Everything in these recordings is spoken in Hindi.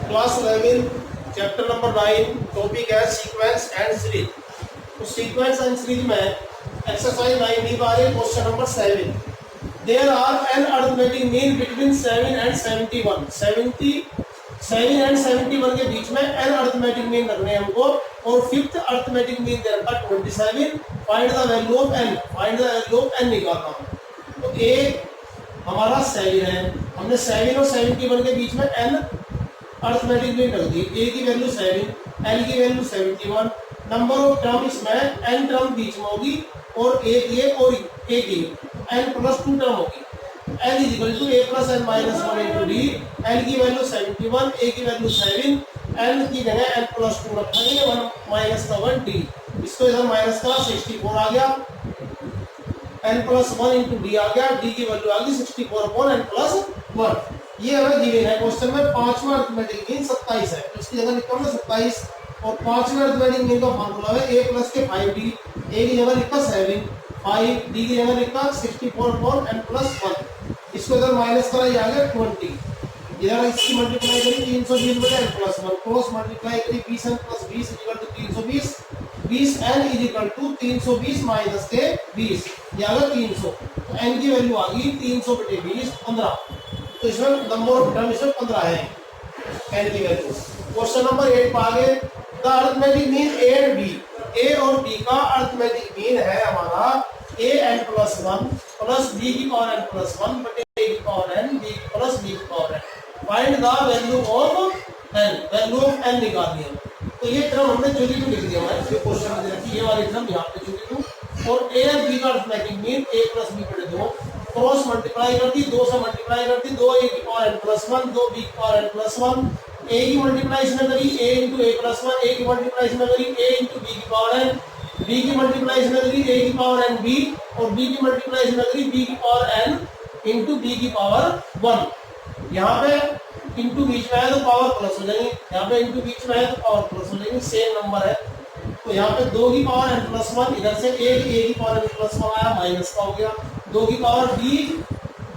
क्लास 11 चैप्टर नंबर 9 टॉपिक है सीक्वेंस एंड सीरीज। तो सीक्वेंस एंड सीरीज में एक्सरसाइज 9 बारे question number 7। There are an arithmetic mean between 7 and 71। 77 and 71 के बीच में एन अरिथमेटिक मीन रखने हैं हमको, और फिफ्थ अरिथमेटिक मीन दे रखा 27। Find the value of n, find the value of n निकालना है। तो ए हमारा 7 है, हमने 7 और 71 के बीच में एन अरिथमेटिक मीन रख दी। ए की वैल्यू 7, एल की वैल्यू 71। नंबर ऑफ टर्म इसमें एन टर्म बीच में होगी और एक ये और एक ये एन प्लस 2 टर्म होगी। L is equal to a plus n minus 1 into d. L की वैल्यू 71, ए की वैल्यू 7, एन की जगह एन प्लस 2 रखेंगे 1 माइनस 1 डी। इसको इधर माइनस करा 64 आ गया, एन प्लस 1 इंटू डी आ गया, डी की वैल्यू आ गई 64 अपॉन एन प्लस 1। ये हमें गिवन है क्वेश्चन में। पांचवा अरिथमेटिक मीन 27 है, तो इसकी जगह लिखता हूं 27। और पांचवें अरिथमेटिक मीन का फार्मूला है ए प्लस के 5d। ए की जगह लिखा 7, 5 डी की जगह लिखा 64 अपॉन एन प्लस 1। इसको इधर माइनस करा, ये आ गया 20। इधर इसकी मल्टीप्लाई करी 320 बटे एन प्लस 1, क्रॉस मल्टीप्लाई करी 20 n plus 20 equal to 320। 20 n is equal to 320 minus के 20, ये आ गया 300। तो एन की वैल्यू आ गई 300 बटे 20 15। तो इसमें नंबर ऑफ टर्म इसमें 15 है एन की वैल्यू। क्वेश्चन नंबर 8 पर आगे, the arithmetic mean A and B. A और बी का अरिथमेटिक मीन है हमारा A N plus 1 plus B की पावर एन प्लस 1 बटे ए की power N B plus B की power N. Find the value of N, value of N निकालनी है। तो ये टर्म हमने जो भी लिख दिया है इसके क्वेश्चन में दे रखी, ये वाली टर्म यहाँ पे जो भी। और ए एंड बी का अरिथमेटिक मीन ए प्लस बी बटे 2, क्रॉस मल्टीप्लाई करती 2 से मल्टीप्लाई करती 2 ए की पावर एन प्लस 1, 2 बी की पावर एन प्लस 1। ए की मल्टीप्लाई इसमें करी ए इंटू ए प्लस 1, ए की मल्टीप्लाई इसमें करी ए इंटू बी की पावर एन, बी की मल्टीप्लाई इसमें करी ए की पावर एन बी, और बी की मल्टीप्लाई इसमें करी बी की पावर एन इंटू बी की पावर 1। यहाँ पे इंटू बीच में है तो पावर प्लस हो जाएगी, यहाँ पे इंटू बीच में है तो पावर प्लस हो जाएगी, सेम नंबर है। तो यहाँ पे 2 की पावर एन प्लस 1, इधर से ए की पावर एन प्लस 1 आया, माइनस का हो गया। 2 की पावर बी,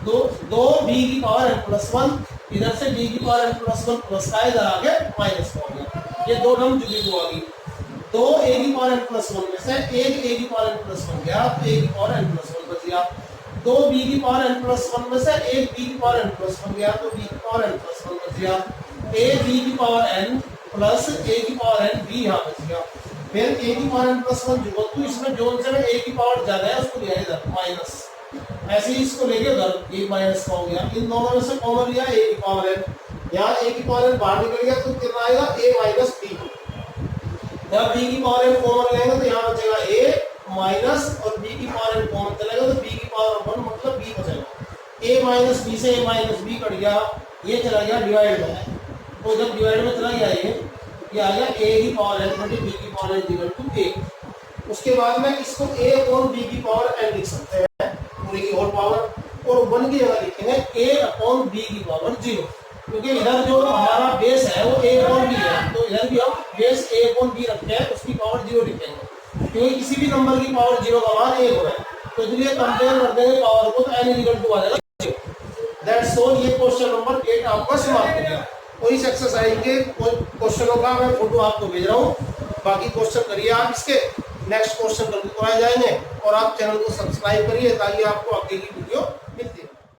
2 बी की पावर एन प्लस 1, इधर से बी की पावर एन प्लस 1 प्लस का इधर आगे माइनस का हो गया। ये दो टर्म जुड़ी हुई आ गई। 2 ए की पावर एन प्लस 1 में से एक ए की पावर एन प्लस 1 गया, तो ए की पावर एन प्लस 1 बच गया। 2 बी की पावर एन प्लस 1 में से एक बी की पावर एन प्लस 1 गया, तो बी की पावर एन प्लस 1 बच गया। ए बी की पावर एन प्लस ए की पावर एन बी यहाँ बच गया। फिर ए की पावर एन प्लस 1 जुड़ो, तो इसमें जो से ए की पावर ज्यादा है उसको लिया इधर माइनस, ऐसे ही इसको लेके उधर एक माइनस का हो गया। इन दोनों में से कॉमन लिया ए की पावर एन, यहाँ ए की पावर एन बाहर निकल गया तो कितना आएगा ए माइनस बी। जब बी की पावर एन कॉमन लेंगे तो यहाँ बचेगा ए माइनस, और बी की पावर एन कॉमन चलेगा तो बी की पावर 1 मतलब बी बचेगा। ए माइनस बी से ए माइनस बी कट गया, ये चला गया डिवाइड में, तो जब डिवाइड में चला गया ये आ गया ए की पावर एन बटे बी की पावर एन इक्वल टू ए। उसके बाद में इसको ए अपॉन बी की पावर एन लिख सकते हैं पूरी की होल पावर, और 1 की जगह लिखेंगे ए अपॉन बी की पावर 0, क्योंकि इधर जो हमारा बेस है वो ए अपॉन बी है, तो इधर भी हम बेस ए अपॉन बी रखते हैं, उसकी पावर 0 लिखेंगे, क्योंकि किसी भी नंबर की पावर 0 का मान 1 है, तो इसलिए कंपेयर कर देंगे पावर को, तो एन इक्वल टू आ जाएगा 0। That's all. ये क्वेश्चन नंबर 8 आपका समाप्त हो गया। और इस एक्सरसाइज के क्वेश्चनों का मैं फोटो आपको भेज रहा हूँ, बाकी क्वेश्चन करिए आप इसके। नेक्स्ट क्वेश्चन करके कराए जाएंगे, और आप चैनल को सब्सक्राइब करिए ताकि आपको आगे की वीडियो